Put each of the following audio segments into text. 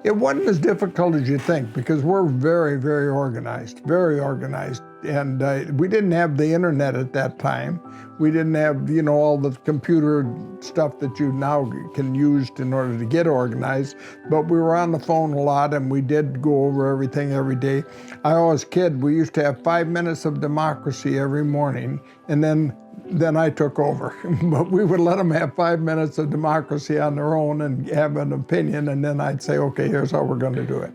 It wasn't as difficult as you think because we're very, very organized, very organized. And we didn't have the internet at that time. We didn't have, all the computer stuff that you now can use in order to get organized. But we were on the phone a lot and we did go over everything every day. I always kid, we used to have 5 minutes of democracy every morning, and then I took over. But we would let them have 5 minutes of democracy on their own and have an opinion, and then I'd say, okay, here's how we're going to do it.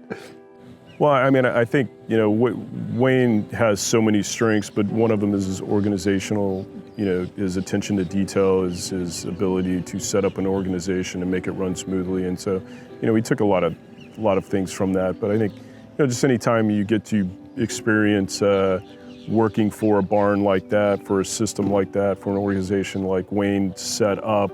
Well, I mean, I think, Wayne has so many strengths, but one of them is his organizational, his attention to detail, his ability to set up an organization and make it run smoothly. And so, we took a lot of things from that. But I think, just any time you get to experience working for a barn like that, for a system like that, for an organization like Wayne set up,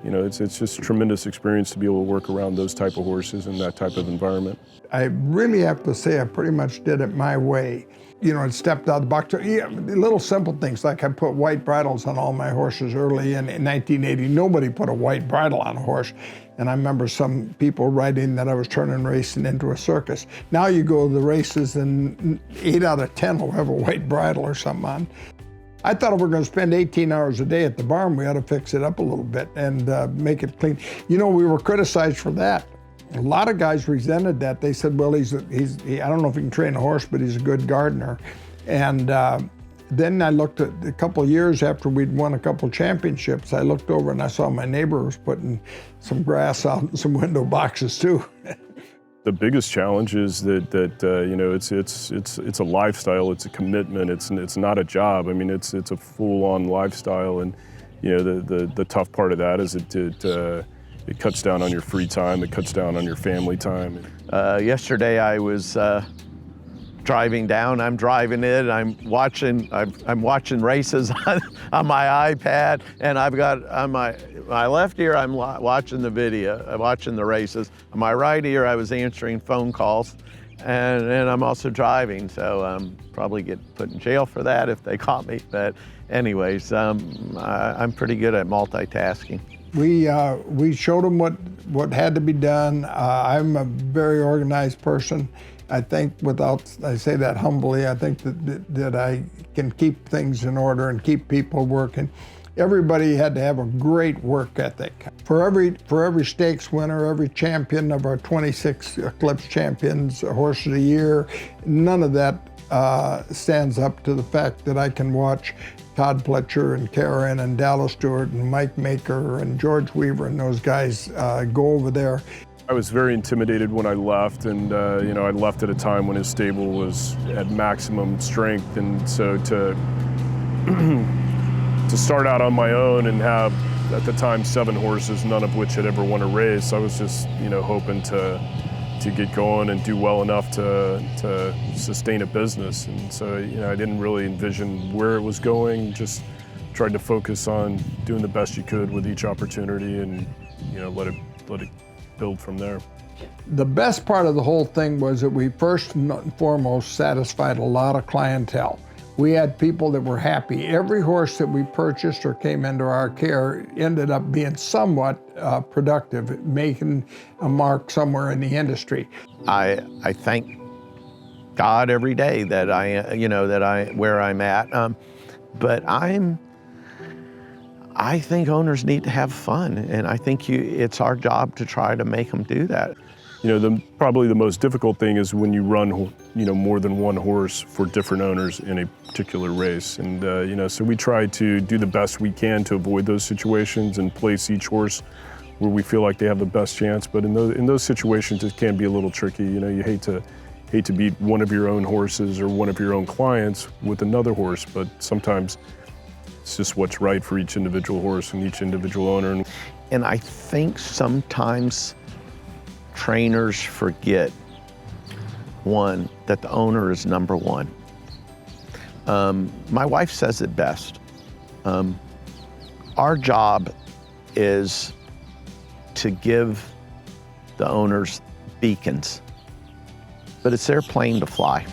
it's just a tremendous experience to be able to work around those type of horses in that type of environment. I really have to say I pretty much did it my way. I stepped out of the box. Little simple things like I put white bridles on all my horses early in 1980. Nobody put a white bridle on a horse. And I remember some people writing that I was turning racing into a circus. Now you go to the races and 8 out of 10 will have a white bridle or something on. I thought if we're going to spend 18 hours a day at the barn, we ought to fix it up a little bit and make it clean. We were criticized for that. A lot of guys resented that. They said, well, I don't know if he can train a horse, but he's a good gardener. And then I looked at a couple of years after we'd won a couple championships, I looked over and I saw my neighbor was putting some grass out in some window boxes too. The biggest challenge is that it's a lifestyle, it's a commitment, it's not a job. I mean, it's a full-on lifestyle, and the tough part of that is it cuts down on your free time, it cuts down on your family time. Yesterday I was driving down. I'm driving it. I'm watching races on my iPad, and I've got on my left ear I'm watching the video, watching the races. On my right ear I was answering phone calls, and I'm also driving. So probably get put in jail for that if they caught me. But anyways, I'm pretty good at multitasking. We showed them what had to be done. I'm a very organized person. I think I say that humbly, I think that I can keep things in order and keep people working. Everybody had to have a great work ethic. For every stakes winner, every champion of our 26 Eclipse champions, Horse of the Year, none of that stands up to the fact that I can watch Todd Pletcher and Karen and Dallas Stewart and Mike Maker and George Weaver and those guys go over there. I was very intimidated when I left, and I left at a time when his stable was at maximum strength, and so to start out on my own and have, at the time, 7 horses, none of which had ever won a race, I was just hoping to get going and do well enough to sustain a business. And so I didn't really envision where it was going, just tried to focus on doing the best you could with each opportunity, and let it build from there. The best part of the whole thing was that we first and foremost satisfied a lot of clientele. We had people that were happy. Every horse that we purchased or came into our care ended up being somewhat productive, making a mark somewhere in the industry. I thank God every day that where I'm at, but I think owners need to have fun, and I think it's our job to try to make them do that. Probably the most difficult thing is when you run, more than one horse for different owners in a particular race. And, so we try to do the best we can to avoid those situations and place each horse where we feel like they have the best chance. But in those situations, it can be a little tricky. You hate to beat one of your own horses or one of your own clients with another horse, but sometimes it's just what's right for each individual horse and each individual owner. And I think sometimes trainers forget, one, that the owner is number one. My wife says it best. Our job is to give the owners beacons, but it's their plane to fly.